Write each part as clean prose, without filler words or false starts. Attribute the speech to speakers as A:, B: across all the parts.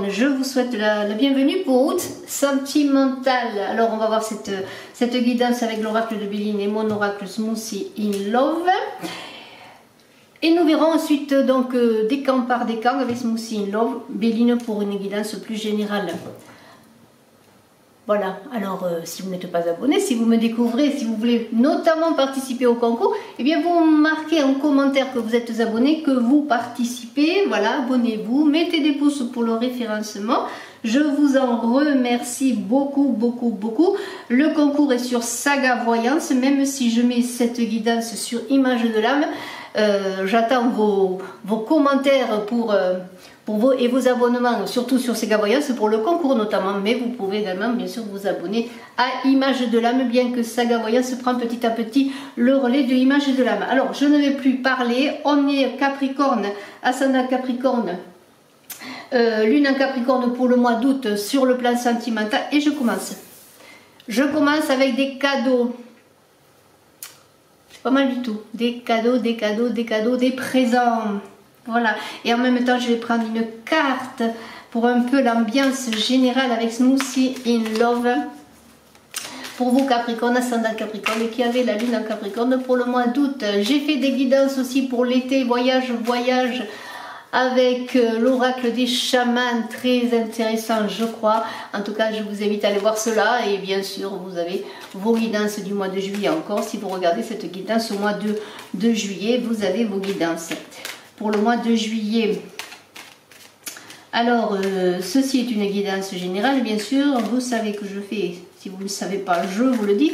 A: Capricorne, je vous souhaite la bienvenue pour août sentimental. Alors on va voir cette guidance avec l'oracle de Béline et mon oracle Smoothie in Love. Et nous verrons ensuite donc décan par décan avec Smoothie in Love, Béline pour une guidance plus générale. Voilà, alors si vous n'êtes pas abonné, si vous me découvrez, si vous voulez notamment participer au concours, eh bien vous marquez en commentaire que vous êtes abonné, que vous participez, voilà, abonnez-vous, mettez des pouces pour le référencement. Je vous en remercie beaucoup, beaucoup, beaucoup. Le concours est sur Saga Voyance, même si je mets cette guidance sur Image de l'âme, j'attends vos commentaires pour vos abonnements, surtout sur Saga Voyance, pour le concours notamment, mais vous pouvez également bien sûr vous abonner à Image de l'âme, bien que Saga Voyance prend petit à petit le relais de Image de l'âme. Alors je ne vais plus parler, on est Capricorne, ascendant Capricorne, lune en Capricorne pour le mois d'août sur le plan sentimental, et je commence. Je commence avec des cadeaux. C'est pas mal du tout. Des cadeaux, des cadeaux, des cadeaux, des présents. Voilà, et en même temps je vais prendre une carte pour un peu l'ambiance générale avec Smoothie in Love pour vous Capricorne, ascendant Capricorne qui avez la lune en Capricorne pour le mois d'août. J'ai fait des guidances aussi pour l'été, voyage avec l'oracle des chamans, très intéressant je crois. En tout cas je vous invite à aller voir cela, et bien sûr vous avez vos guidances du mois de juillet encore. Si vous regardez cette guidance au mois de juillet, vous avez vos guidances pour le mois de juillet. Alors ceci est une guidance générale, bien sûr. Vous savez que je fais, si vous ne le savez pas je vous le dis,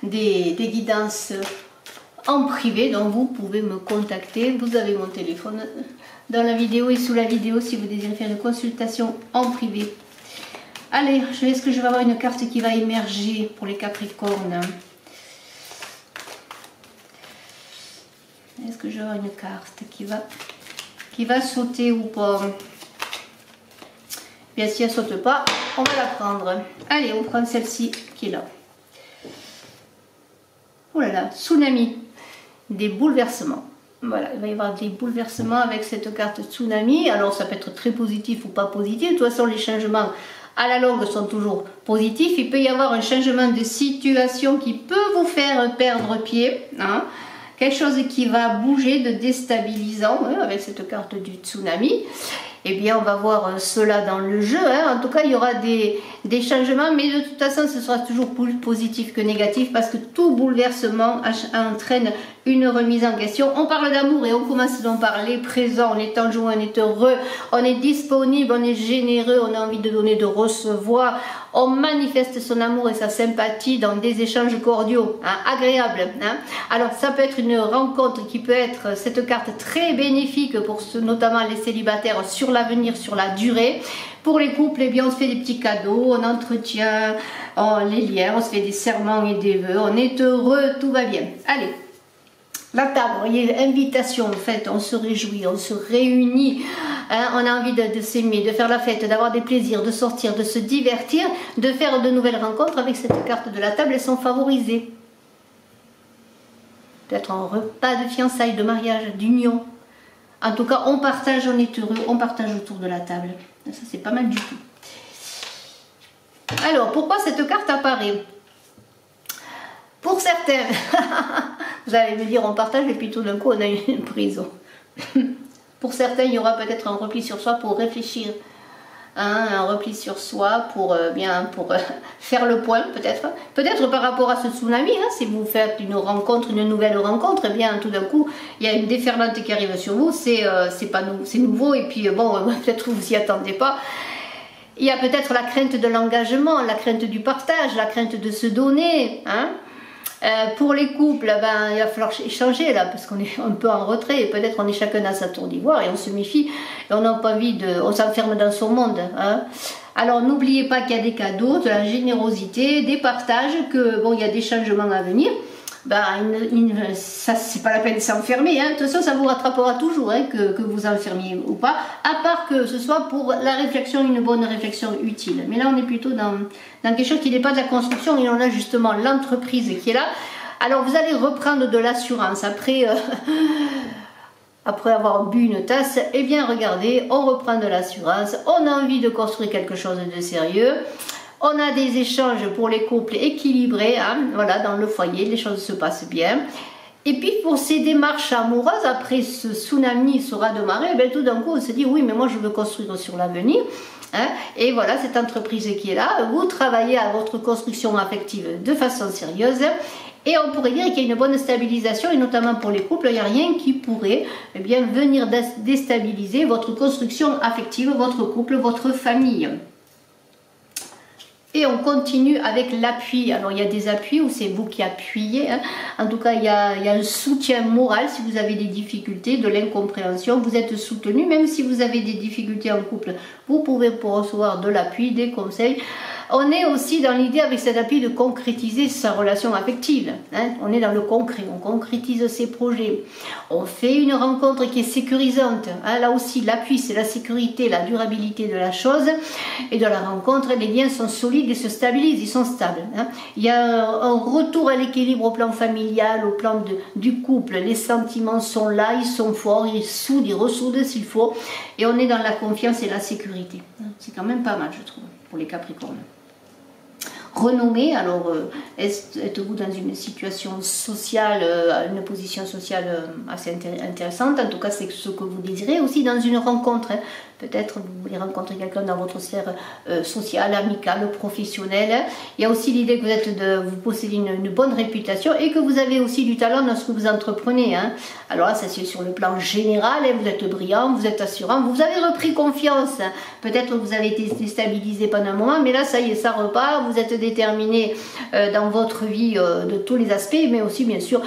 A: des guidances en privé, donc vous pouvez me contacter. Vous avez mon téléphone dans la vidéo et sous la vidéo si vous désirez faire une consultation en privé. Allez, est-ce que je vais avoir une carte qui va émerger pour les Capricornes? Est-ce que je vais avoir une carte qui va sauter ou pas? Bien, si elle ne saute pas, on va la prendre. Allez, on prend celle-ci qui est là. Oh là là, tsunami, des bouleversements. Voilà, il va y avoir des bouleversements avec cette carte tsunami. Alors ça peut être très positif ou pas positif. De toute façon, les changements à la longue sont toujours positifs. Il peut y avoir un changement de situation qui peut vous faire perdre pied, hein. Quelque chose qui va bouger de déstabilisant, hein, avec cette carte du tsunami. Eh bien, on va voir cela dans le jeu, hein. En tout cas, il y aura des changements, mais de toute façon, ce sera toujours plus positif que négatif, parce que tout bouleversement entraîne une remise en question. On parle d'amour et on commence donc par les présents. On est en joie, on est heureux, on est disponible, on est généreux, on a envie de donner, de recevoir. On manifeste son amour et sa sympathie dans des échanges cordiaux, hein, agréables, hein. Alors, ça peut être une rencontre qui peut être, cette carte, très bénéfique pour notamment les célibataires sur l'avenir, sur la durée. Pour les couples, eh bien, on se fait des petits cadeaux, on entretient les liens, on se fait des serments et des vœux, on est heureux, tout va bien. Allez, la table, vous voyez, invitation, en fait, on se réjouit, on se réunit, hein, on a envie de s'aimer, de faire la fête, d'avoir des plaisirs, de sortir, de se divertir, de faire de nouvelles rencontres. Avec cette carte de la table, elles sont favorisées. Peut-être un repas de fiançailles, de mariage, d'union. En tout cas, on partage, on est heureux, on partage autour de la table. Ça, c'est pas mal du tout. Alors, pourquoi cette carte apparaît? Pour certains, vous allez me dire, on partage et puis tout d'un coup, on a une prison. Pour certains, il y aura peut-être un repli sur soi pour réfléchir. Hein, un repli sur soi pour faire le point, peut-être par rapport à ce tsunami, hein, si vous faites une rencontre, une nouvelle rencontre, eh bien tout d'un coup il y a une déferlante qui arrive sur vous, c'est nouveau, et puis bon, peut-être vous vous y attendez pas. Il y a peut-être la crainte de l'engagement, la crainte du partage, la crainte de se donner, hein. Pour les couples, ben, il va falloir échanger là, parce qu'on est un peu en retrait, et peut-être on est chacun dans sa tour d'ivoire et on se méfie, et on n'a pas envie on s'enferme dans son monde, hein. Alors n'oubliez pas qu'il y a des cadeaux, de la générosité, des partages, que bon, il y a des changements à venir. Ben, ça c'est pas la peine de s'enfermer, hein. De toute façon ça vous rattrapera toujours, hein, que vous enfermiez ou pas, à part que ce soit pour la réflexion, une bonne réflexion utile. Mais là on est plutôt dans quelque chose qui n'est pas de la construction, et on a justement l'entreprise qui est là. Alors vous allez reprendre de l'assurance après après avoir bu une tasse, eh bien regardez, on reprend de l'assurance, on a envie de construire quelque chose de sérieux, on a des échanges pour les couples équilibrés, hein, voilà, dans le foyer, les choses se passent bien. Et puis pour ces démarches amoureuses, après ce tsunami sera de marée, ben, tout d'un coup on se dit oui mais moi je veux construire sur l'avenir. Hein, et voilà cette entreprise qui est là, vous travaillez à votre construction affective de façon sérieuse. Et on pourrait dire qu'il y a une bonne stabilisation, et notamment pour les couples, il n'y a rien qui pourrait bien, venir déstabiliser votre construction affective, votre couple, votre famille. Et on continue avec l'appui. Alors il y a des appuis où c'est vous qui appuyez. Hein. En tout cas, il y a un soutien moral si vous avez des difficultés, de l'incompréhension. Vous êtes soutenu, même si vous avez des difficultés en couple. Vous pouvez recevoir de l'appui, des conseils. On est aussi dans l'idée avec cet appui de concrétiser sa relation affective. Hein. On est dans le concret, on concrétise ses projets. On fait une rencontre qui est sécurisante. Hein. Là aussi, l'appui, c'est la sécurité, la durabilité de la chose. Et de la rencontre, les liens sont solides et se stabilisent, ils sont stables. Hein. Il y a un retour à l'équilibre au plan familial, au plan du couple. Les sentiments sont là, ils sont forts, ils soudent, ils ressoudent s'il faut. Et on est dans la confiance et la sécurité. C'est quand même pas mal, je trouve, pour les Capricornes. Renommé, alors êtes-vous dans une situation sociale, une position sociale assez intéressante, en tout cas c'est ce que vous désirez, aussi dans une rencontre, hein. Peut-être vous voulez rencontrer quelqu'un dans votre sphère sociale, amicale, professionnelle. Il y a aussi l'idée que vous possédez une bonne réputation et que vous avez aussi du talent dans ce que vous entreprenez. Hein. Alors là, ça c'est sur le plan général, hein. Vous êtes brillant, vous êtes assurant, vous avez repris confiance. Hein. Peut-être que vous avez été déstabilisé pendant un moment, mais là ça y est, ça repart, vous êtes déterminé dans votre vie de tous les aspects, mais aussi bien sûr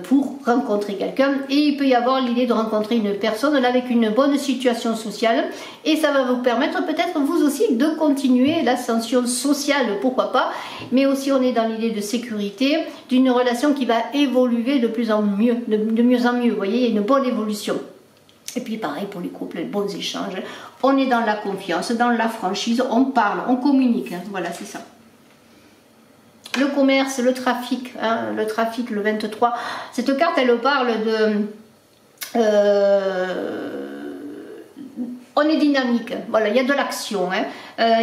A: pour rencontrer quelqu'un. Et il peut y avoir l'idée de rencontrer une personne là, avec une bonne situation sociale. Et ça va vous permettre peut-être vous aussi de continuer l'ascension sociale, pourquoi pas, mais aussi on est dans l'idée de sécurité, d'une relation qui va évoluer de plus en mieux, de mieux en mieux, vous voyez, une bonne évolution. Et puis pareil pour les couples, les bons échanges, on est dans la confiance, dans la franchise, on parle, on communique, hein, voilà c'est ça. Le commerce, le trafic, hein, le 23, cette carte elle parle de... on est dynamique, voilà, il y a de l'action. Hein.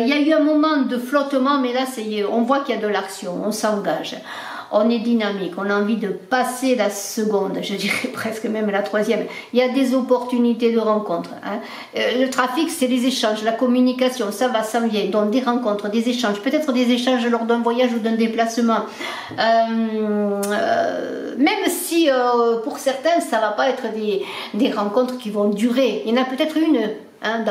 A: Il y a eu un moment de flottement, mais là, on voit qu'il y a de l'action, on s'engage. On est dynamique, on a envie de passer la seconde, je dirais presque même la troisième. Il y a des opportunités de rencontre. Hein. Le trafic, c'est les échanges, la communication, ça va, ça vient. Donc des rencontres, des échanges, peut-être des échanges lors d'un voyage ou d'un déplacement. Même si pour certains, ça ne va pas être des rencontres qui vont durer. Il y en a peut-être une, hein,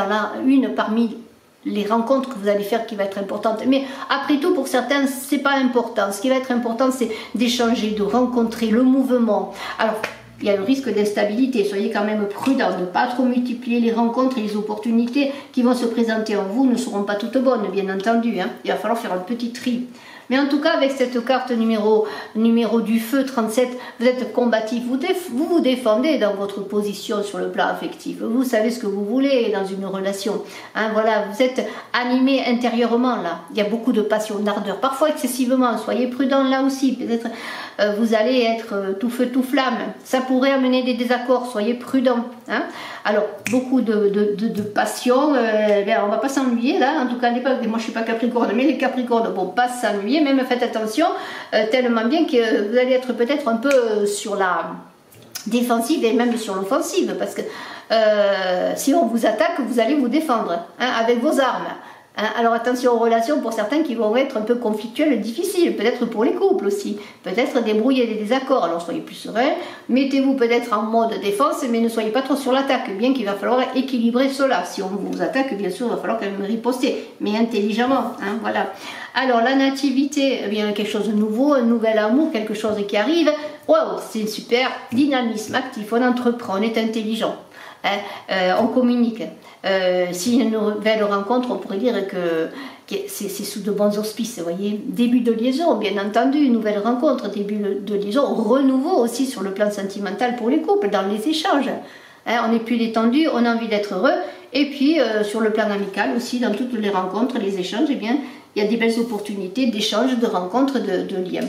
A: une parmi les rencontres que vous allez faire qui va être importante, mais après tout pour certains c'est pas important. Ce qui va être important c'est d'échanger, de rencontrer, le mouvement. Alors il y a le risque d'instabilité, soyez quand même prudents, ne pas trop multiplier les rencontres et les opportunités qui vont se présenter en vous ne seront pas toutes bonnes bien entendu, hein. Il va falloir faire un petit tri. Mais en tout cas, avec cette carte numéro du feu 37, vous êtes combatif, vous vous défendez dans votre position sur le plan affectif. Vous savez ce que vous voulez dans une relation. Hein, voilà, vous êtes animé intérieurement là. Il y a beaucoup de passion, d'ardeur, parfois excessivement. Soyez prudents là aussi. Peut-être vous allez être tout feu, tout flamme. Ça pourrait amener des désaccords. Soyez prudents. Hein. Alors, beaucoup de passion. On ne va pas s'ennuyer là. En tout cas, moi je ne suis pas Capricorne, mais les Capricornes ne vont pas s'ennuyer. Même faites attention, tellement bien que vous allez être peut-être un peu sur la défensive et même sur l'offensive. Parce que si on vous attaque, vous allez vous défendre hein, avec vos armes. Alors attention aux relations pour certains qui vont être un peu conflictuelles, difficiles, peut-être pour les couples aussi, peut-être des brouilles et des désaccords, alors soyez plus sereins, mettez-vous peut-être en mode défense, mais ne soyez pas trop sur l'attaque, bien qu'il va falloir équilibrer cela. Si on vous attaque, bien sûr, il va falloir quand même riposter, mais intelligemment, hein, voilà. Alors la nativité, eh bien quelque chose de nouveau, un nouvel amour, quelque chose qui arrive, waouh, c'est super, dynamisme actif, on entreprend, on est intelligent. Hein, on communique. Si une nouvelle rencontre, on pourrait dire que c'est sous de bons auspices, vous voyez. Début de liaison, bien entendu, une nouvelle rencontre, début de liaison, renouveau aussi sur le plan sentimental pour les couples, dans les échanges. Hein, on est plus détendu, on a envie d'être heureux. Et puis, sur le plan amical aussi, dans toutes les rencontres, les échanges, eh bien, il y a des belles opportunités d'échanges, de rencontres, de liens.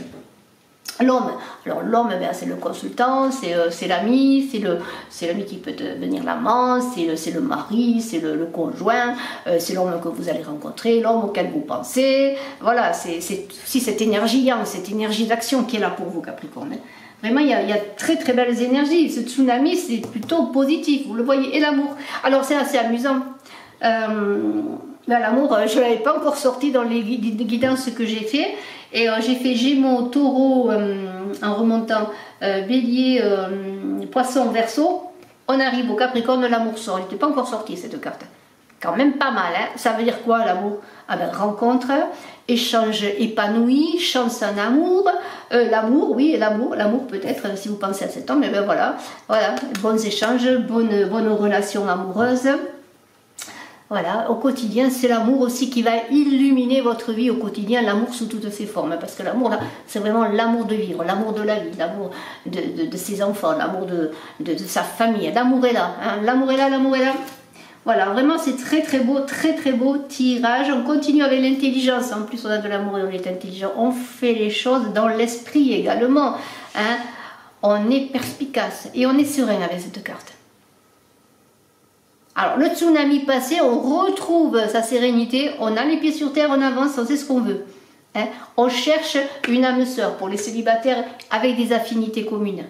A: L'homme, alors l'homme, ben, c'est le consultant, c'est l'ami, c'est l'ami qui peut devenir l'amant, c'est le mari, c'est le conjoint, c'est l'homme que vous allez rencontrer, l'homme auquel vous pensez. Voilà, c'est aussi cette énergie yang, cette énergie d'action qui est là pour vous, Capricorne. Vraiment, il y a très très belles énergies. Ce tsunami, c'est plutôt positif, vous le voyez. Et l'amour, alors c'est assez amusant. L'amour, je ne l'avais pas encore sorti dans les guidances que j'ai fait. Et j'ai fait Gémeaux, Taureau en remontant, Bélier, Poisson, Verseau. On arrive au Capricorne, l'amour sort. Il n'était pas encore sorti cette carte. Quand même pas mal, hein. Ça veut dire quoi l'amour? Ah ben, rencontre, échange épanoui, chance en amour, l'amour, oui, l'amour peut-être, si vous pensez à cet homme, et ben voilà, bons échanges, bonnes relations amoureuses. Voilà, au quotidien, c'est l'amour aussi qui va illuminer votre vie au quotidien, l'amour sous toutes ses formes. Parce que l'amour, là, c'est vraiment l'amour de vivre, l'amour de la vie, l'amour de ses enfants, l'amour de sa famille. L'amour est là, hein, l'amour est là, l'amour est là. Voilà, vraiment, c'est très très beau tirage. On continue avec l'intelligence. En plus, on a de l'amour et on est intelligent. On fait les choses dans l'esprit également. Hein. On est perspicace et on est serein avec cette carte. Alors, le tsunami passé, on retrouve sa sérénité, on a les pieds sur terre, on avance, on sait ce qu'on veut. Hein. On cherche une âme sœur pour les célibataires avec des affinités communes.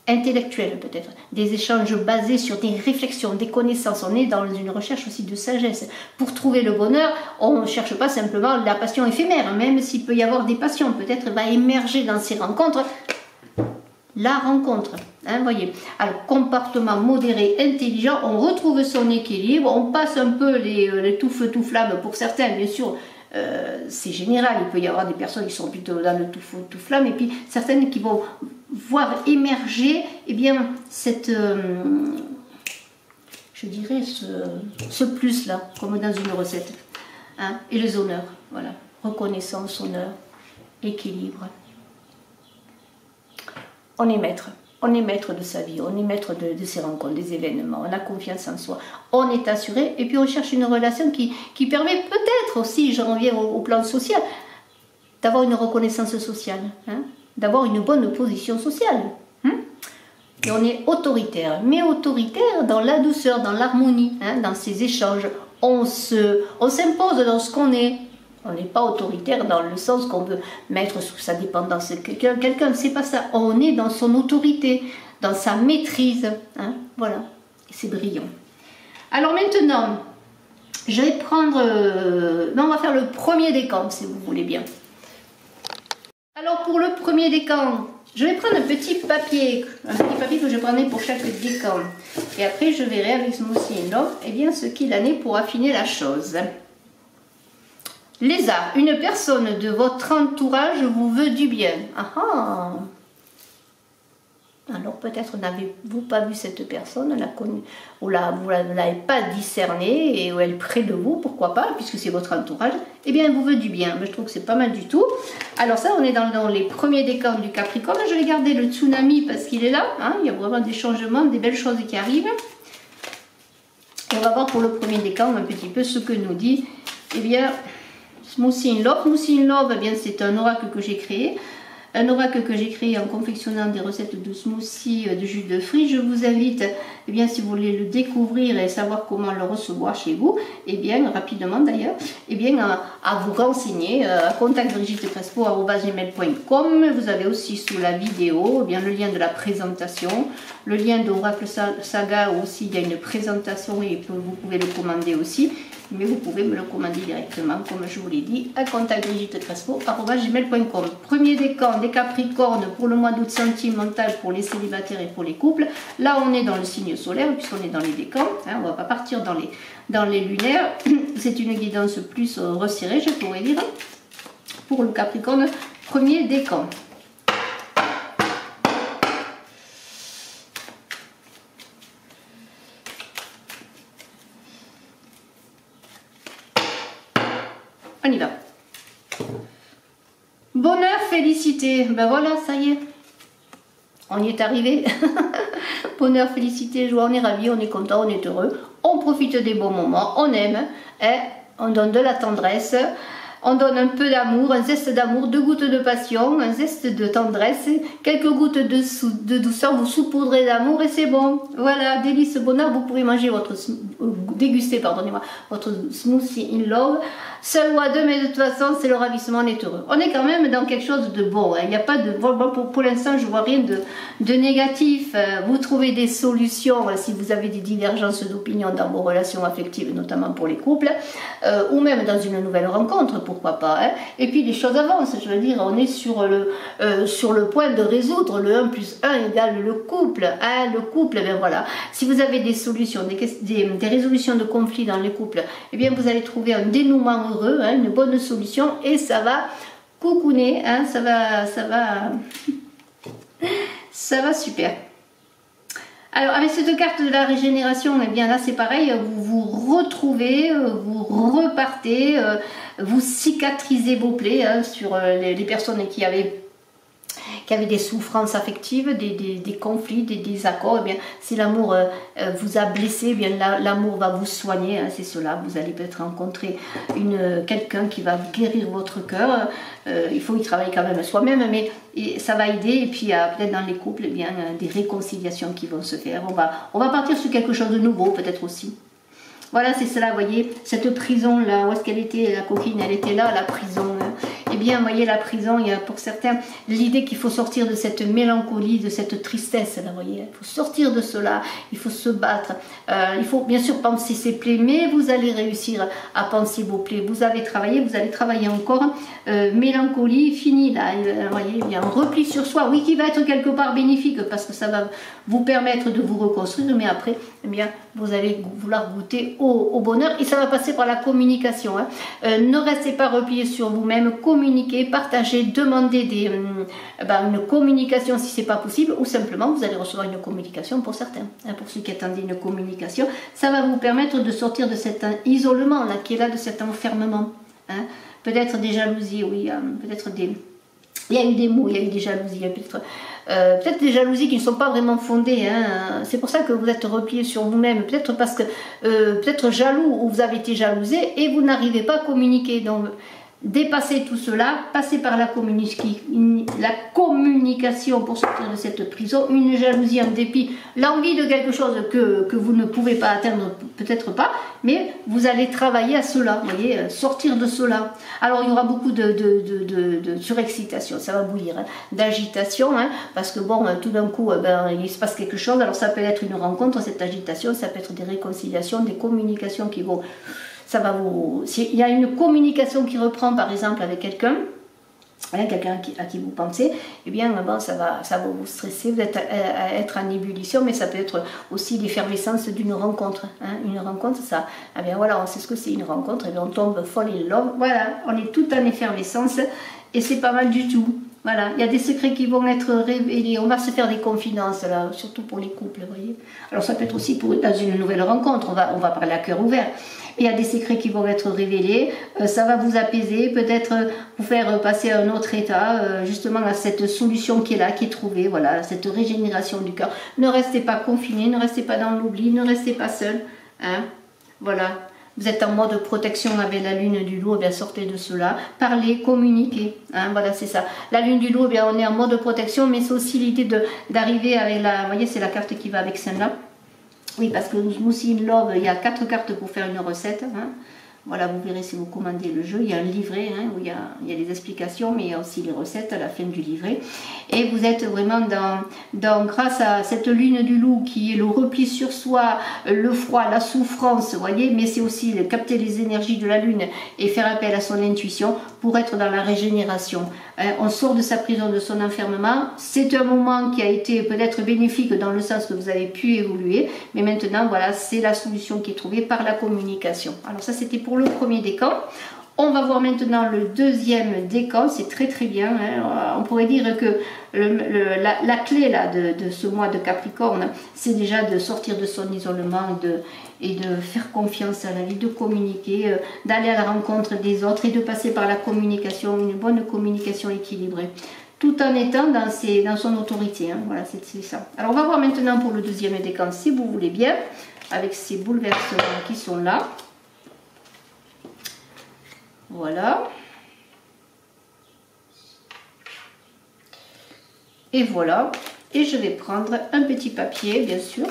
A: Intellectuelles peut-être, des échanges basés sur des réflexions, des connaissances. On est dans une recherche aussi de sagesse. Pour trouver le bonheur, on ne cherche pas simplement la passion éphémère, même s'il peut y avoir des passions. Peut-être va émerger dans ces rencontres la rencontre, hein, voyez. Alors, comportement modéré, intelligent, on retrouve son équilibre, on passe un peu les tout feu, tout flamme pour certains, bien sûr, c'est général, il peut y avoir des personnes qui sont plutôt dans le tout feu, tout flamme, et puis certaines qui vont voir émerger, eh bien, cette, je dirais, ce plus-là, comme dans une recette, hein, et les honneurs, voilà, reconnaissance, honneur, équilibre. On est maître de sa vie, on est maître de ses rencontres, des événements, on a confiance en soi, on est assuré et puis on cherche une relation qui permet peut-être aussi, j'en reviens au plan social, d'avoir une reconnaissance sociale, hein, d'avoir une bonne position sociale. Hein. Et on est autoritaire, mais autoritaire dans la douceur, dans l'harmonie, hein, dans ces échanges. On s'impose dans ce qu'on est. On n'est pas autoritaire dans le sens qu'on veut mettre sous sa dépendance quelqu'un, c'est pas ça. On est dans son autorité, dans sa maîtrise. Hein, voilà, et c'est brillant. Alors maintenant, je vais prendre... on va faire le premier décan, si vous voulez bien. Alors pour le premier décan, je vais prendre un petit papier que je prenais pour chaque décan. Et après, je verrai avec Smoothie and Love, eh bien, ce qu'il en est pour affiner la chose. Lézard, une personne de votre entourage vous veut du bien. Ah ah. Alors peut-être n'avez-vous pas vu cette personne, ou vous ne l'avez pas discernée, et ou elle est près de vous, pourquoi pas, puisque c'est votre entourage, eh bien elle vous veut du bien. Mais je trouve que c'est pas mal du tout. Alors ça, on est dans les premiers décans du Capricorne. Je vais garder le tsunami parce qu'il est là. Hein, il y a vraiment des changements, des belles choses qui arrivent. Et on va voir pour le premier décan un petit peu ce que nous dit, eh bien... Smoothie and Love. Smoothie and Love, eh bien, c'est un oracle que j'ai créé. Un oracle que j'ai créé en confectionnant des recettes de smoothie, de jus de fruits. Je vous invite, eh bien, si vous voulez le découvrir et savoir comment le recevoir chez vous, eh bien, rapidement d'ailleurs, eh bien, à vous renseigner à contactbrigittetcrespo@gmail.com. Vous avez aussi sous la vidéo, eh bien, le lien de la présentation, le lien d'Oracle Saga aussi, il y a une présentation et vous pouvez le commander aussi. Mais vous pouvez me le commander directement, comme je vous l'ai dit, à contactbrigittetcrespo@gmail.com. Premier décan des Capricornes pour le mois d'août sentimental pour les célibataires et pour les couples. Là, on est dans le signe solaire, puisqu'on est dans les décans. Hein, on ne va pas partir dans les lunaires. C'est une guidance plus resserrée, je pourrais dire, pour le Capricorne, premier décan. On y va. Bonheur, félicité. Ben voilà, ça y est. On y est arrivé. Bonheur, félicité, joie, on est ravis, on est content, on est heureux. On profite des bons moments, on aime, hein, on donne de la tendresse. On donne un peu d'amour, un zeste d'amour, 2 gouttes de passion, un zeste de tendresse, quelques gouttes de douceur, vous saupoudrez d'amour et c'est bon. Voilà, délice bonheur, vous pourrez manger déguster, pardonnez-moi, votre smoothie in love. Seul ou à deux, mais de toute façon, c'est le ravissement, on est heureux. On est quand même dans quelque chose de bon. Il n'y a pas de... Pour l'instant, je vois rien de négatif. Vous trouvez des solutions si vous avez des divergences d'opinion dans vos relations affectives, notamment pour les couples, ou même dans une nouvelle rencontre, pourquoi pas. Hein. Et puis, les choses avancent. Je veux dire, on est sur le point de résoudre le 1 plus 1 égale le couple. Hein. Le couple, ben voilà. Si vous avez des solutions, des résolutions de conflits dans les couples, eh bien, vous allez trouver un dénouement heureux, hein, une bonne solution et ça va coucouner, hein, ça va super. Alors avec cette carte de la régénération, eh bien là c'est pareil, vous vous retrouvez, vous repartez, vous cicatrisez vos plaies hein, sur les personnes qui avaient des souffrances affectives, des conflits, des désaccords, eh bien, si l'amour vous a blessé, eh bien l'amour va vous soigner, hein, c'est cela, vous allez peut-être rencontrer quelqu'un qui va guérir votre cœur, il faut y travailler quand même soi-même, mais ça va aider, et puis peut-être dans les couples, eh bien, des réconciliations qui vont se faire, on va partir sur quelque chose de nouveau peut-être aussi. Voilà, c'est cela, vous voyez, cette prison-là, où est-ce qu'elle était, la coquine, elle était là, la prison. Hein. Eh bien, vous voyez, la prison, il y a pour certains l'idée qu'il faut sortir de cette mélancolie, de cette tristesse, là, vous voyez. Il faut sortir de cela, il faut se battre. Il faut bien sûr penser ses plaies, mais vous allez réussir à penser vos plaies. Vous avez travaillé, vous allez travailler encore. Mélancolie, fini, là, vous voyez, il y a un repli sur soi, oui, qui va être quelque part bénéfique, parce que ça va vous permettre de vous reconstruire, mais après, eh bien, vous allez vouloir goûter au bonheur et ça va passer par la communication. Hein. Ne restez pas repliés sur vous-même, communiquez, partagez, demandez une communication si ce n'est pas possible ou simplement vous allez recevoir une communication pour certains. Hein, pour ceux qui attendaient une communication, ça va vous permettre de sortir de cet isolement là, qui est là, de cet enfermement. Hein. Peut-être des jalousies, oui, peut-être des... Il y a eu des mots, il y a eu des jalousies, peut-être des jalousies qui ne sont pas vraiment fondées. Hein. C'est pour ça que vous êtes replié sur vous-même. Peut-être parce que, peut-être jaloux ou vous avez été jalousé et vous n'arrivez pas à communiquer. Donc, dépassez tout cela, passez par la communication pour sortir de cette prison. Une jalousie, un dépit, l'envie de quelque chose que vous ne pouvez pas atteindre, peut-être pas, mais vous allez travailler à cela, vous voyez, sortir de cela. Alors il y aura beaucoup de surexcitation, ça va bouillir, hein, d'agitation, hein, parce que bon, tout d'un coup, il se passe quelque chose. Alors ça peut être une rencontre, cette agitation, ça peut être des réconciliations, des communications qui vont... Il y a une communication qui reprend par exemple avec quelqu'un, hein, quelqu'un à qui vous pensez, eh bien bon, ça va vous stresser, vous êtes à être en ébullition, mais ça peut être aussi l'effervescence d'une rencontre. Hein. Une rencontre, ça, eh bien voilà, on sait ce que c'est une rencontre, et bien on tombe fall in love, voilà, on est tout en effervescence et c'est pas mal du tout. Voilà, il y a des secrets qui vont être révélés, on va se faire des confidences là, surtout pour les couples, vous voyez. Alors ça peut être aussi dans une nouvelle rencontre, on va parler à cœur ouvert. Il y a des secrets qui vont être révélés, ça va vous apaiser, peut-être vous faire passer à un autre état, justement à cette solution qui est là, qui est trouvée, voilà, cette régénération du cœur. Ne restez pas confinés, ne restez pas dans l'oubli, ne restez pas seul, hein, voilà. Vous êtes en mode protection avec la lune du loup, eh bien sortez de cela, parlez, communiquez, hein, voilà c'est ça. La lune du loup, eh bien on est en mode protection, mais c'est aussi l'idée d'arriver avec la, vous voyez c'est la carte qui va avec celle-là. Oui, parce que Smoothie in Love, il y a 4 cartes pour faire une recette, hein. Voilà, vous verrez si vous commandez le jeu, il y a un livret hein, où il y a des explications, mais il y a aussi les recettes à la fin du livret. Et vous êtes vraiment grâce à cette lune du loup qui est le repli sur soi, le froid, la souffrance, vous voyez, mais c'est aussi capter les énergies de la lune et faire appel à son intuition pour être dans la régénération. On sort de sa prison, de son enfermement. C'est un moment qui a été peut-être bénéfique dans le sens que vous avez pu évoluer, mais maintenant, voilà, c'est la solution qui est trouvée par la communication. Alors ça, c'était pour le premier décan. On va voir maintenant le deuxième décan, c'est très très bien. Hein. On pourrait dire que la clé là, de ce mois de Capricorne, c'est déjà de sortir de son isolement et de faire confiance à la vie, de communiquer, d'aller à la rencontre des autres et de passer par la communication, une bonne communication équilibrée, tout en étant dans son autorité. Hein. Voilà, c'est ça. Alors on va voir maintenant pour le deuxième décan, si vous voulez bien, avec ces bouleversements qui sont là. Voilà, Et voilà. Et je vais prendre un petit papier, bien sûr.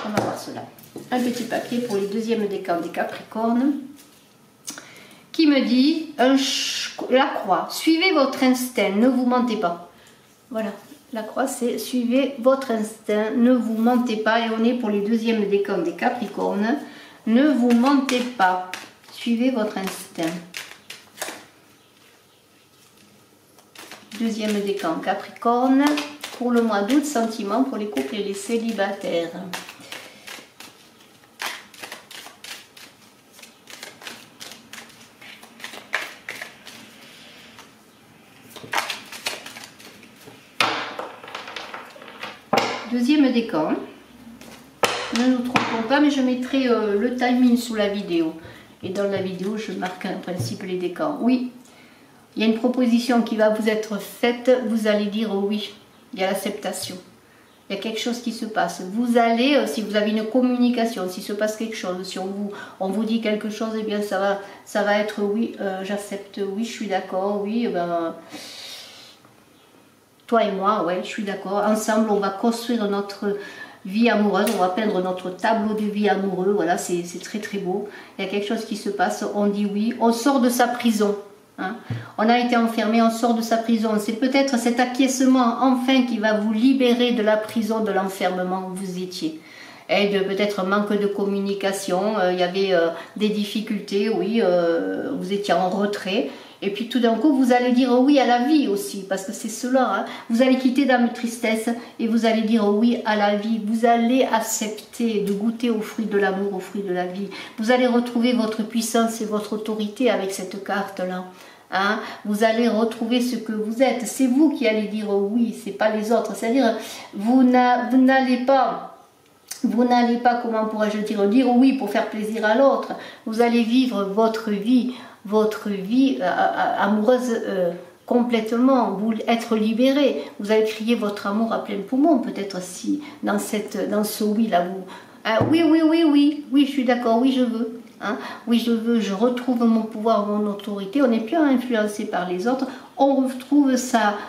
A: On va voir cela. Un petit papier pour les deuxièmes décans des Capricornes qui me dit la croix. Suivez votre instinct, ne vous mentez pas. Voilà. La croix, c'est suivez votre instinct, ne vous mentez pas. Et on est pour les deuxièmes décans des Capricornes. Ne vous mentez pas. Suivez votre instinct. Deuxième décan Capricorne. Pour le mois d'août, sentiments pour les couples et les célibataires. Deuxième décan. Ne nous trompons pas, mais je mettrai le timing sous la vidéo. Et dans la vidéo, je marque en principe les décans. Oui, il y a une proposition qui va vous être faite. Vous allez dire oui. Il y a l'acceptation. Il y a quelque chose qui se passe. Vous allez, si vous avez une communication, s'il se passe quelque chose, si on vous dit quelque chose, eh bien ça va être oui, j'accepte, oui, je suis d'accord, oui, ben, toi et moi, ouais, je suis d'accord. Ensemble, on va construire notre vie amoureuse, on va peindre notre tableau de vie amoureux. Voilà, c'est très très beau. Il y a quelque chose qui se passe, on dit oui, on sort de sa prison. Hein. On a été enfermé, on sort de sa prison. C'est peut-être cet acquiescement enfin qui va vous libérer de la prison, de l'enfermement où vous étiez. Et de peut-être un manque de communication, il y avait des difficultés, oui, vous étiez en retrait. Et puis tout d'un coup, vous allez dire oui à la vie aussi, parce que c'est cela. Hein. Vous allez quitter Dame Tristesse et vous allez dire oui à la vie. Vous allez accepter de goûter aux fruits de l'amour, aux fruits de la vie. Vous allez retrouver votre puissance et votre autorité avec cette carte-là. Hein, vous allez retrouver ce que vous êtes. C'est vous qui allez dire oui, c'est pas les autres. C'est-à-dire, vous n'allez pas, comment pourrais-je dire oui pour faire plaisir à l'autre. Vous allez vivre votre vie amoureuse complètement, vous être libéré. Vous allez crier votre amour à plein poumon, peut-être si dans ce oui là vous. Oui, je suis d'accord, oui je veux. Hein? Oui, je veux, je retrouve mon pouvoir, mon autorité. On n'est plus influencé par les autres. On retrouve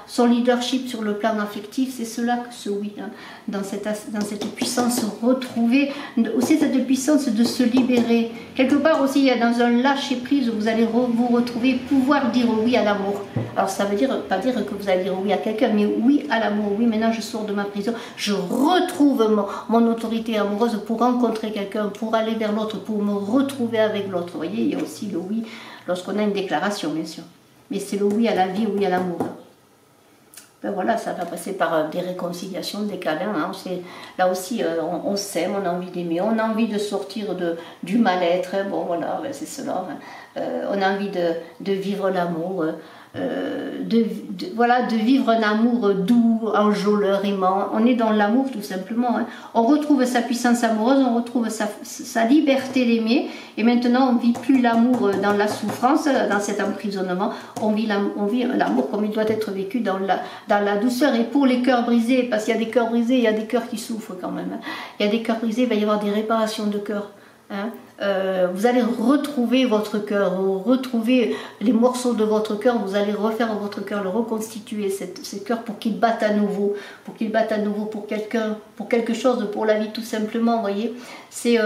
A: son leadership sur le plan affectif. C'est cela que ce oui, hein? dans cette puissance retrouvée, aussi cette puissance de se libérer. Quelque part aussi, il y a dans un lâcher prise, vous allez vous retrouver, pouvoir dire oui à l'amour. Alors ça veut dire, pas dire que vous allez dire oui à quelqu'un, mais oui à l'amour. Oui, maintenant je sors de ma prison, je retrouve mon autorité amoureuse pour rencontrer quelqu'un, pour aller vers l'autre, pour me retrouver avec l'autre. Vous voyez, il y a aussi le oui lorsqu'on a une déclaration, bien sûr. Mais c'est le oui à la vie, oui à l'amour. Ben voilà, ça va passer par des réconciliations, des câlins. Hein. Là aussi, on s'aime, on a envie d'aimer, on a envie de sortir du mal-être. Hein. Bon, voilà, ben c'est cela. Hein. On a envie de vivre l'amour, de vivre un amour doux, enjôleur, aimant. On est dans l'amour tout simplement. Hein. On retrouve sa puissance amoureuse, on retrouve sa liberté d'aimer. Et maintenant, on ne vit plus l'amour dans la souffrance, dans cet emprisonnement. On vit l'amour comme il doit être vécu dans la douceur. Et pour les cœurs brisés, parce qu'il y a des cœurs brisés, il y a des cœurs qui souffrent quand même. Hein. Il y a des cœurs brisés, il va y avoir des réparations de cœur. Hein. Vous allez retrouver votre cœur, retrouver les morceaux de votre cœur, vous allez refaire votre cœur, le reconstituer, ce cœur pour qu'il batte à nouveau, pour quelqu'un, pour quelque chose, pour la vie tout simplement, vous voyez. C'est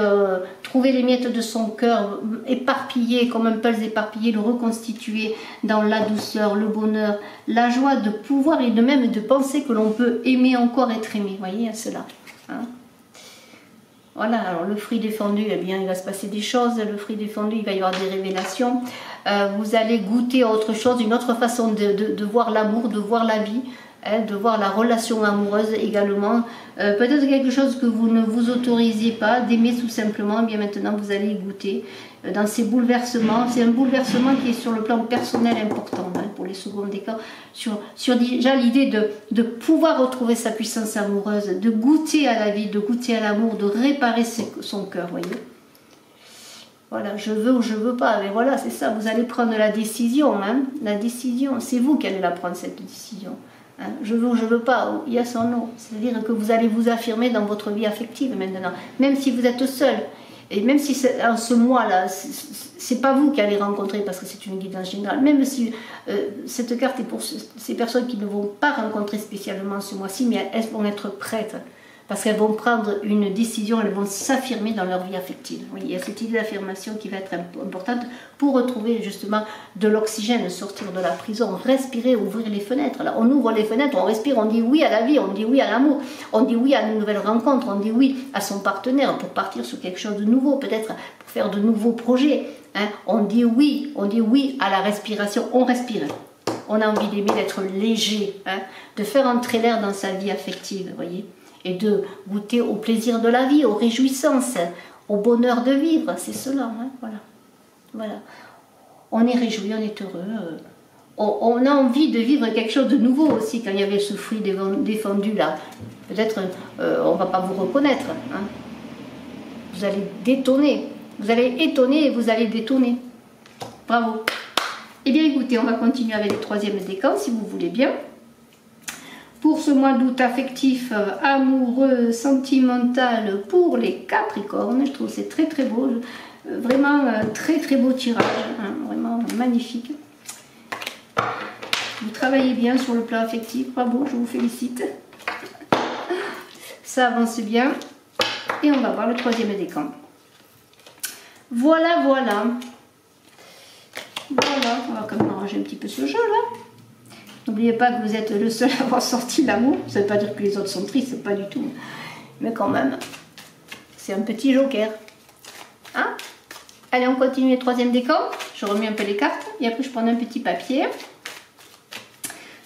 A: trouver les miettes de son cœur, éparpillé, comme un puzzle éparpillé, le reconstituer dans la douceur, le bonheur, la joie de pouvoir et de même de penser que l'on peut aimer encore être aimé, vous voyez, cela. Hein. Voilà, alors le fruit défendu, eh bien, il va se passer des choses. Le fruit défendu, il va y avoir des révélations. Vous allez goûter à autre chose, une autre façon de voir l'amour, de voir la vie, hein, de voir la relation amoureuse également. Peut-être quelque chose que vous ne vous autorisez pas d'aimer tout simplement. Eh bien, maintenant, vous allez y goûter dans ces bouleversements. C'est un bouleversement qui est sur le plan personnel important, hein, pour les seconds décans. Sur déjà l'idée de pouvoir retrouver sa puissance amoureuse, de goûter à la vie, de goûter à l'amour, de réparer son cœur, voyez. Voilà, je veux ou je veux pas, mais voilà, c'est ça, vous allez prendre la décision, hein, la décision, c'est vous qui allez la prendre, cette décision. Hein, je veux ou je veux pas, yes or no, c'est-à-dire que vous allez vous affirmer dans votre vie affective maintenant, même si vous êtes seul.
B: Et même si en ce mois-là, c'est pas vous qui allez rencontrer, parce que c'est une guidance générale, même si cette carte est pour ces personnes qui ne vont pas rencontrer spécialement ce mois-ci, mais elles vont être prêtes. Parce qu'elles vont prendre une décision, elles vont s'affirmer dans leur vie affective. Oui, il y a cette idée d'affirmation qui va être importante pour retrouver justement de l'oxygène, sortir de la prison, respirer, ouvrir les fenêtres. Là, on ouvre les fenêtres, on respire, on dit oui à la vie, on dit oui à l'amour, on dit oui à une nouvelle rencontre, on dit oui à son partenaire pour partir sur quelque chose de nouveau, peut-être pour faire de nouveaux projets. Hein. On dit oui à la respiration, on respire. On a envie d'aimer, d'être léger, hein, de faire entrer l'air dans sa vie affective, vous voyez, et de goûter au plaisir de la vie, aux réjouissances, au bonheur de vivre, c'est cela, hein, voilà. On est réjoui, on est heureux, on a envie de vivre quelque chose de nouveau aussi, quand il y avait ce fruit défendu là, peut-être on ne va pas vous reconnaître, hein. Vous allez détonner, vous allez étonner et vous allez détonner, bravo. Eh bien écoutez, on va continuer avec le troisième décan si vous voulez bien. Pour ce mois d'août affectif, amoureux, sentimental pour les Capricornes, je trouve que c'est très très beau, vraiment très très beau tirage, hein, vraiment magnifique. Vous travaillez bien sur le plan affectif, bravo, je vous félicite. Ça avance bien et on va voir le troisième décan. Voilà, on va quand même arranger un petit peu ce jeu là. N'oubliez pas que vous êtes le seul à avoir sorti l'amour. Ça ne veut pas dire que les autres sont tristes, pas du tout. Mais quand même, c'est un petit joker. Hein? Allez, on continue le troisième décan. Je remets un peu les cartes et après je prends un petit papier.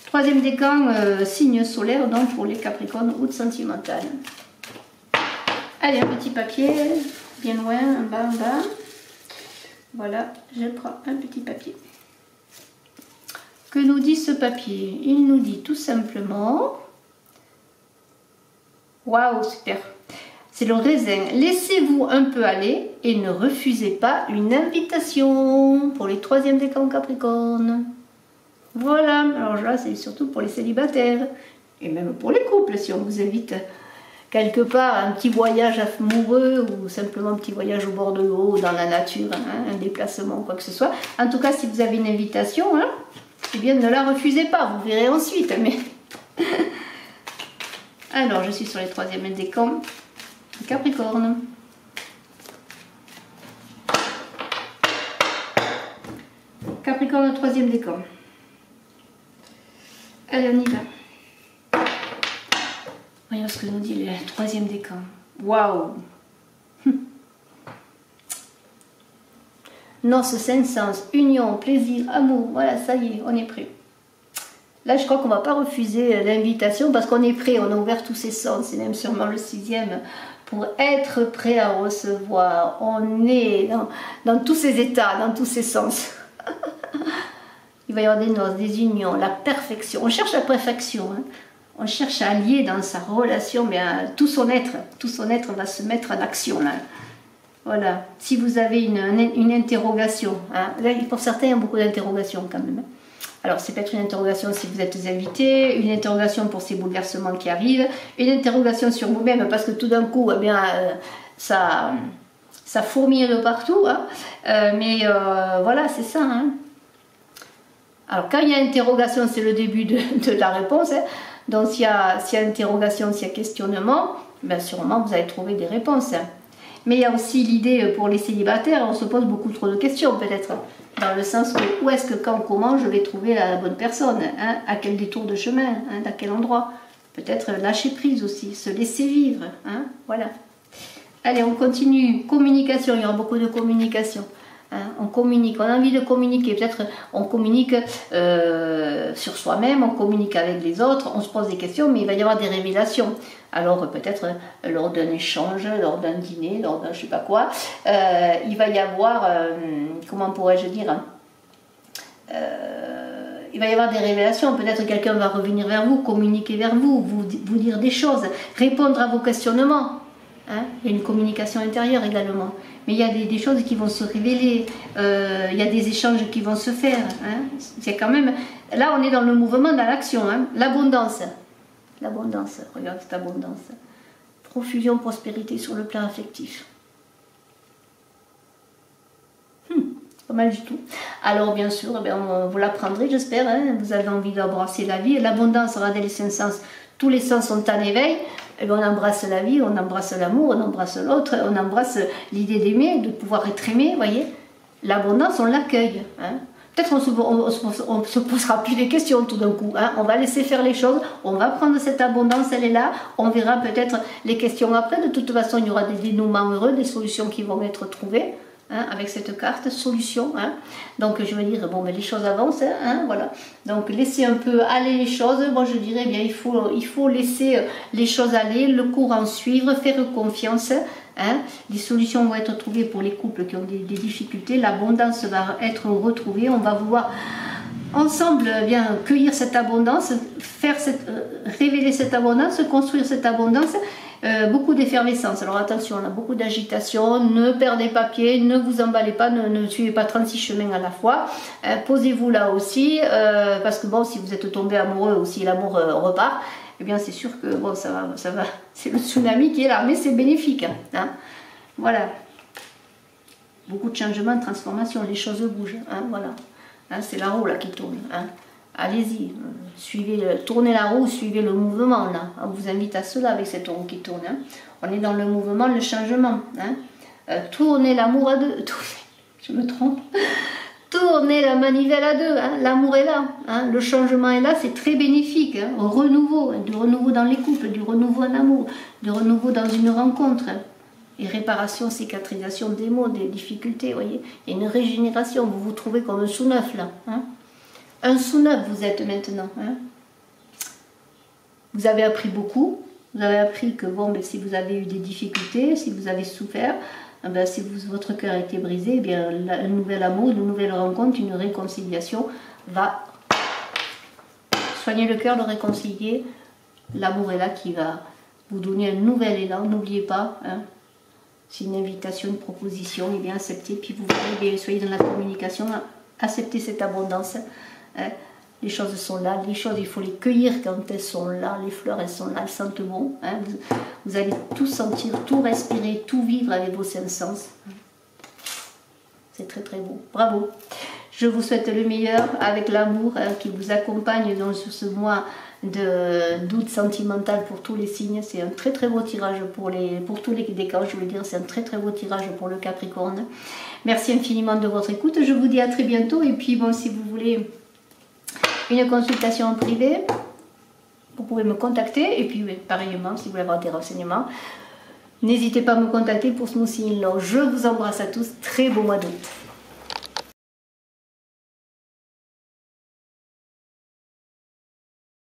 B: Troisième décan, signe solaire, donc pour les Capricornes, août sentimental. Allez, un petit papier, bien loin, en bas. Voilà, je prends un petit papier. Que nous dit ce papier? Il nous dit tout simplement, waouh, super, c'est le raisin. Laissez-vous un peu aller et ne refusez pas une invitation pour les troisièmes décans Capricorne. Voilà, alors là c'est surtout pour les célibataires et même pour les couples si on vous invite quelque part un petit voyage amoureux ou simplement un petit voyage au bord de l'eau, dans la nature, hein, un déplacement, quoi que ce soit. En tout cas, si vous avez une invitation, hein, eh bien, ne la refusez pas, vous verrez ensuite. Mais... Alors, je suis sur les troisièmes décans. Capricorne. Capricorne, troisième décan. Allez, on y va. Voyons ce que nous dit le troisième décan. Waouh! Noces, cinq sens, union, plaisir, amour, voilà, ça y est, on est prêt. Là, je crois qu'on ne va pas refuser l'invitation parce qu'on est prêt, on a ouvert tous ses sens, c'est même sûrement le sixième, pour être prêt à recevoir. On est dans tous ses états, dans tous ses sens. Il va y avoir des noces, des unions, la perfection. On cherche la perfection, hein. On cherche à allier dans sa relation, mais tout son être va se mettre en action là. Voilà, si vous avez une interrogation, hein, là, pour certains il y a beaucoup d'interrogations quand même. Alors c'est peut-être une interrogation si vous êtes invité, une interrogation pour ces bouleversements qui arrivent, une interrogation sur vous-même parce que tout d'un coup, eh bien, ça fourmille de partout, hein, mais voilà, c'est ça. Hein. Alors quand il y a interrogation, c'est le début de la réponse, hein. Donc s'il y a interrogation, s'il y a questionnement, ben, sûrement vous allez trouver des réponses. Hein. Mais il y a aussi l'idée pour les célibataires, on se pose beaucoup trop de questions peut-être, dans le sens que où est-ce que, quand, comment je vais trouver la bonne personne, hein, à quel détour de chemin, hein, à quel endroit. Peut-être lâcher prise aussi, se laisser vivre, hein, voilà. Allez, on continue, communication, il y aura beaucoup de communication. Hein, on communique, on a envie de communiquer, peut-être on communique sur soi-même, on communique avec les autres, on se pose des questions, mais il va y avoir des révélations. Alors peut-être lors d'un échange, lors d'un dîner, lors d'un je sais pas quoi, il va y avoir, comment pourrais-je dire, il va y avoir des révélations, peut-être quelqu'un va revenir vers vous, communiquer vers vous, vous dire des choses, répondre à vos questionnements. Hein, il y a une communication intérieure également. Mais il y a des choses qui vont se révéler, il y a des échanges qui vont se faire. Hein. C'est quand même... Là, on est dans le mouvement, dans l'action. Hein. L'abondance. L'abondance. Regarde cette abondance. Profusion, prospérité sur le plan affectif. pas mal du tout. Alors bien sûr, eh bien, vous l'apprendrez, j'espère, hein, vous avez envie d'embrasser la vie. L'abondance, regardez les 5 sens, tous les sens sont en éveil. Eh bien, on embrasse la vie, on embrasse l'amour, on embrasse l'autre, on embrasse l'idée d'aimer, de pouvoir être aimé, vous voyez. L'abondance, on l'accueille. Hein. Peut-être on se posera plus des questions tout d'un coup. Hein. On va laisser faire les choses, on va prendre cette abondance, elle est là. On verra peut-être les questions après. De toute façon, il y aura des dénouements heureux, des solutions qui vont être trouvées. Hein, avec cette carte solution, hein. Donc je veux dire, bon, mais les choses avancent, hein, voilà. Donc laissez un peu aller les choses. Moi je dirais bien, il faut laisser les choses aller, le courant suivre, faire confiance. Hein. Les solutions vont être trouvées pour les couples qui ont des difficultés. L'abondance va être retrouvée. On va vouloir ensemble bien cueillir cette abondance, révéler cette abondance, construire cette abondance. Beaucoup d'effervescence. Alors attention, on a beaucoup d'agitation. Ne perdez pas pied, ne vous emballez pas, ne suivez pas 36 chemins à la fois. Posez-vous là aussi, parce que bon, si vous êtes tombé amoureux ou si l'amour repart, eh bien c'est sûr que bon, ça va. C'est le tsunami qui est là, mais c'est bénéfique. Hein. Voilà. Beaucoup de changements, de transformations, les choses bougent. Hein, voilà. Hein, c'est la roue là qui tourne. Hein. Allez-y, tournez la roue, suivez le mouvement là. On vous invite à cela avec cette roue qui tourne. Hein. On est dans le mouvement, le changement. Hein. Tournez l'amour à deux. Je me trompe. Tournez la manivelle à deux. Hein. L'amour est là. Hein. Le changement est là, c'est très bénéfique. Hein. Renouveau, du renouveau dans les couples, du renouveau en amour, du renouveau dans une rencontre. Hein. Et réparation, cicatrisation des maux, des difficultés, vous voyez. Il y a une régénération, vous vous trouvez comme un sous-neuf là. Hein. Un sous-neuf vous êtes maintenant. Hein. Vous avez appris beaucoup. Vous avez appris que bon, ben, si vous avez eu des difficultés, si vous avez souffert, ben, si votre cœur a été brisé, eh bien, un nouvel amour, une nouvelle rencontre, une réconciliation va soigner le cœur, le réconcilier. L'amour est là qui va vous donner un nouvel élan. N'oubliez pas, hein, c'est une invitation, une proposition, et bien acceptez. Puis vous voyez, soyez dans la communication, acceptez cette abondance. Hein. Les choses sont là, les choses il faut les cueillir quand elles sont là, les fleurs elles sont là, elles sentent bon. Hein. Vous allez tout sentir, tout respirer, tout vivre avec vos 5 sens. C'est très très beau, bravo. Je vous souhaite le meilleur avec l'amour hein, qui vous accompagne donc, sur ce mois d'août sentimental pour tous les signes. C'est un très très beau tirage pour tous les décans, je veux dire, c'est un très très beau tirage pour le Capricorne. Merci infiniment de votre écoute, je vous dis à très bientôt et puis bon, si vous voulez une consultation en privé, vous pouvez me contacter et puis pareillement si vous voulez avoir des renseignements, n'hésitez pas à me contacter pour ce mois-ci. Je vous embrasse à tous, très beau mois d'août.